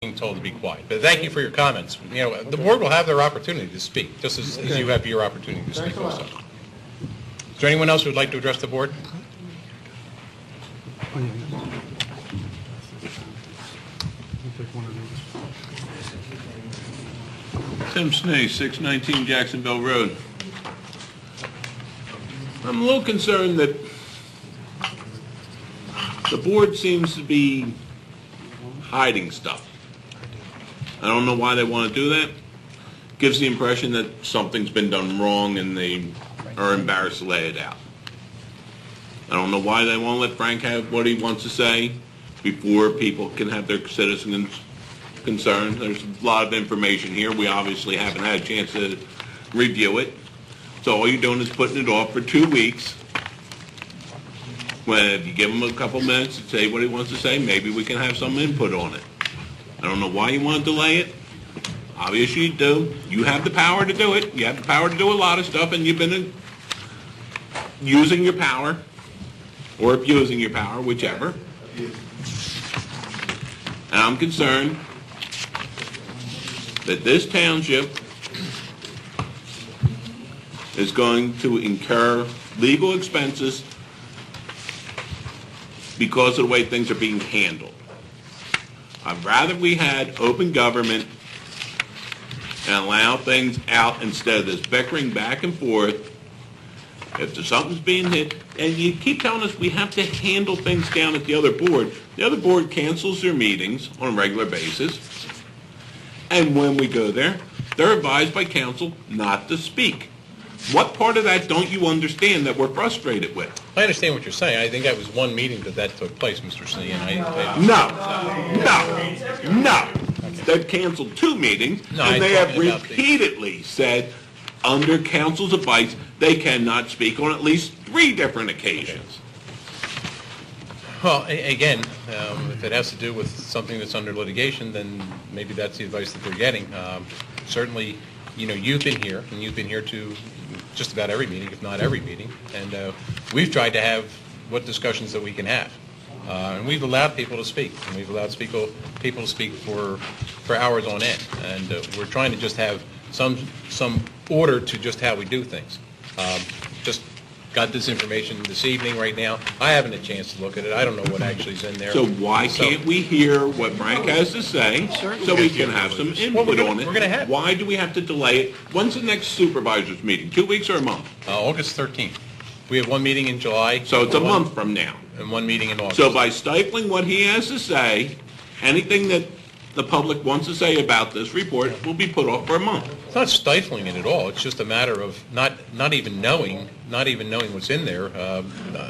being told to be quiet. But thank you for your comments. You know, the board will have their opportunity to speak, just as you have your opportunity to speak also. Is there anyone else who would like to address the board? Tim Snee, 619 Jacksonville Road. I'm a little concerned that the board seems to be hiding stuff. I don't know why they want to do that. Gives the impression that something's been done wrong and they are embarrassed to lay it out. I don't know why they won't let Frank have what he wants to say before people can have their citizens' concerns. There's a lot of information here. We obviously haven't had a chance to review it. So all you're doing is putting it off for 2 weeks. When if you give him a couple minutes to say what he wants to say, maybe we can have some input on it. I don't know why you want to delay it. Obviously you do. You have the power to do it. You have the power to do a lot of stuff, and you've been using your power, or abusing your power, whichever. And I'm concerned that this township is going to incur legal expenses because of the way things are being handled. I'd rather we had open government and allow things out instead of this bickering back and forth. If there's something's being hit, and you keep telling us we have to handle things down at the other board cancels their meetings on a regular basis, and when we go there, they're advised by counsel not to speak. What part of that don't you understand that we're frustrated with? I understand what you're saying. I think that was one meeting that took place, Mr. C. And No. They've canceled 2 meetings, and they have repeatedly said, under counsel's advice, they cannot speak on at least 3 different occasions. Well, again, if it has to do with something that's under litigation, then maybe that's the advice that they're getting. Certainly, you know, you've been here, and you've been here to just about every meeting, if not every meeting, and we've tried to have what discussions that we can have. And we've allowed people to speak, and we've allowed people to speak for hours on end, and we're trying to just have some order to just how we do things. Just got this information this evening right now. I haven't had a chance to look at it. I don't know what actually is in there. So why can't we hear what Frank has to say so we can have some input on it? We're going to have. Why do we have to delay it? When's the next supervisors meeting? 2 weeks or a month? August 13th. We have one meeting in July. So it's a month from now. And one meeting in August. So by stifling what he has to say, anything that the public wants to say about this report will be put off for a month. It's not stifling it at all. It's just a matter of not even knowing what's in there. I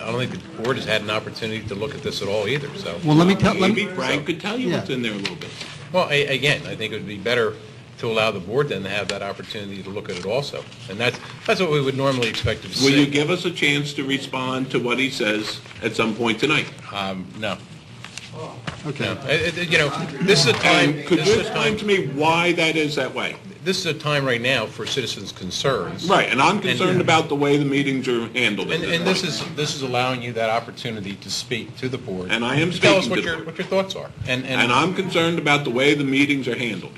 don't think the board has had an opportunity to look at this at all either. So, well, maybe Frank could tell you what's in there a little bit. Well, again, I think it would be better to allow the board then to have that opportunity to look at it also, and that's what we would normally expect to see. Will you give us a chance to respond to what he says at some point tonight? No. Okay. No. You know, this is a time. Could you explain to me why that is that way? This is a time right now for citizens' concerns. Right, and I'm concerned about the way the meetings are handled. And this is allowing you that opportunity to speak to the board. And I am to speaking tell us to what the your board. what your thoughts are. And I'm concerned about the way the meetings are handled.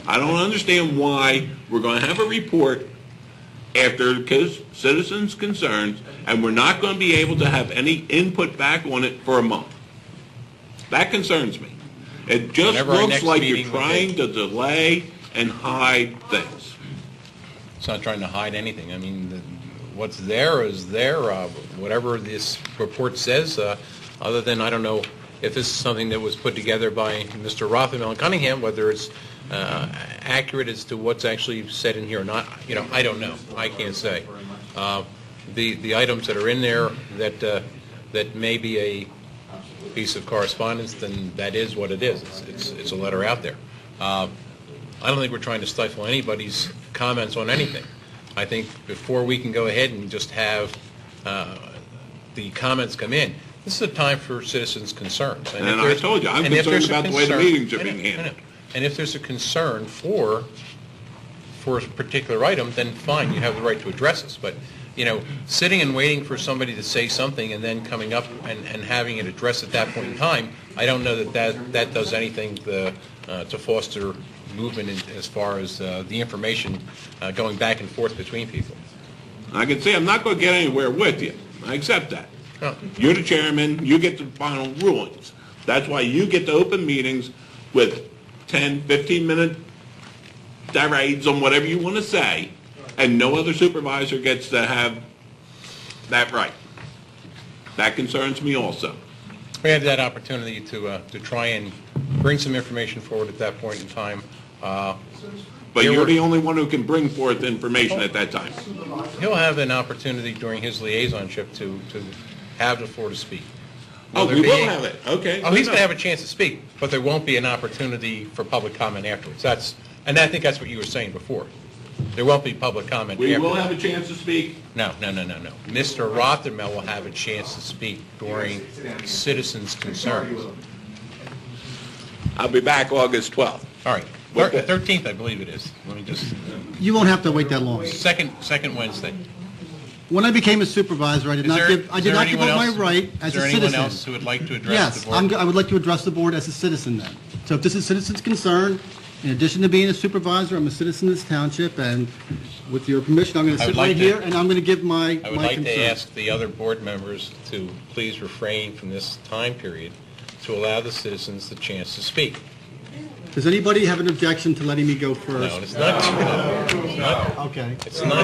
I don't understand why we're going to have a report after citizens' concerns, and we're not going to be able to have any input back on it for a month. That concerns me. It just looks like you're trying to delay and hide things. It's not trying to hide anything. I mean, what's there is there. Whatever this report says, other than I don't know if this is something that was put together by Mr. Rothermel and Cunningham, whether it's accurate as to what's actually said in here or not. You know, I don't know. I can't say. The items that are in there that may be a piece of correspondence, then that is what it is. It's a letter out there. I don't think we're trying to stifle anybody's comments on anything. I think before we can go ahead and just have the comments come in, this is a time for citizens' concerns. And I told you, I'm concerned about the way the meetings are being handled. And if there's a concern for a particular item, then fine, you have the right to address us. But sitting and waiting for somebody to say something and then coming up and having it addressed at that point in time, I don't know that does anything to foster movement as far as the information going back and forth between people. I can say I'm not going to get anywhere with you. I accept that. Oh. You're the chairman. You get the final rulings. That's why you get to open meetings with 10, 15-minute tirades on whatever you want to say, and no other supervisor gets to have that right. That concerns me also. We had that opportunity to try and bring some information forward at that point in time. But you're the only one who can bring forth information at that time. He'll have an opportunity during his liaisonship to have the floor to speak. Oh, we will have it. Okay. Oh, he's going to have a chance to speak, but there won't be an opportunity for public comment afterwards. And I think that's what you were saying before. There won't be public comment We afterwards. will have a chance to speak. No. Mr. Rothermel will have a chance to speak during citizens' concerns. I'll be back August 12th. All right. 13th, I believe it is. Let me just... You won't have to wait that long. Second Wednesday. When I became a supervisor, I did not give up my right as a Is there citizen. anyone else who would like to address Yes, the board? I would like to address the board as a citizen then. So if this is citizens' concern, in addition to being a supervisor, I'm a citizen of this township, and with your permission, I'm going to I would sit like right to- here, and I'm going to give my I would like concern. to ask the other board members to please refrain from this time period to allow the citizens the chance to speak. Does anybody have an objection to letting me go No, first? it's not. Okay. It's not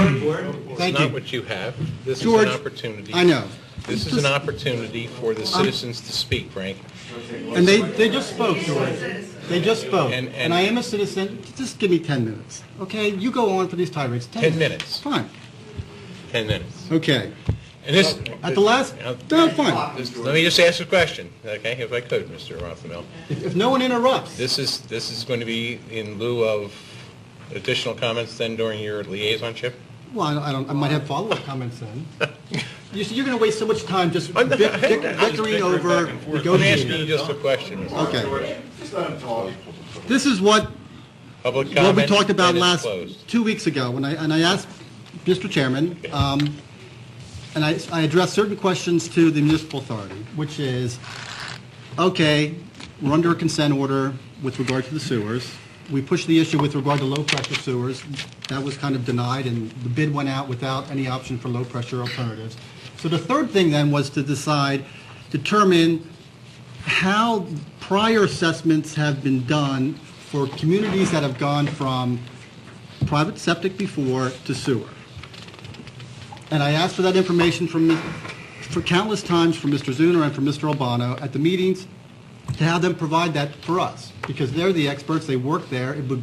Thank you. what you have. This George, is an opportunity. I know. This is an opportunity for the citizens to speak, Frank. And they just spoke, George. They just spoke. And I am a citizen. Just give me 10 minutes. Okay? You go on for these tirades. 10 minutes. Fine. 10 minutes. Okay. And this... At the last... No, fine. Let me just ask a question, okay, if I could, Mr. Rothermel. If no one interrupts. This is going to be in lieu of additional comments then during your liaisonship? Well, I might have follow-up comments then. You're going to waste so much time just I'm not- bickering over I'm asking negotiating. you just a question. Okay. This is what Public we comment, talked about then it's closed. 2 weeks ago, when I asked Mr. Chairman, and I addressed certain questions to the municipal authority, which is, okay, we're under a consent order with regard to the sewers. We pushed the issue with regard to low-pressure sewers. That was kind of denied, and the bid went out without any option for low-pressure alternatives. So the third thing then was to determine how prior assessments have been done for communities that have gone from private septic before to sewer. And I asked for that information for countless times from Mr. Zuner and from Mr. Albano at the meetings to have them provide that for us, because they're the experts, they work there. It would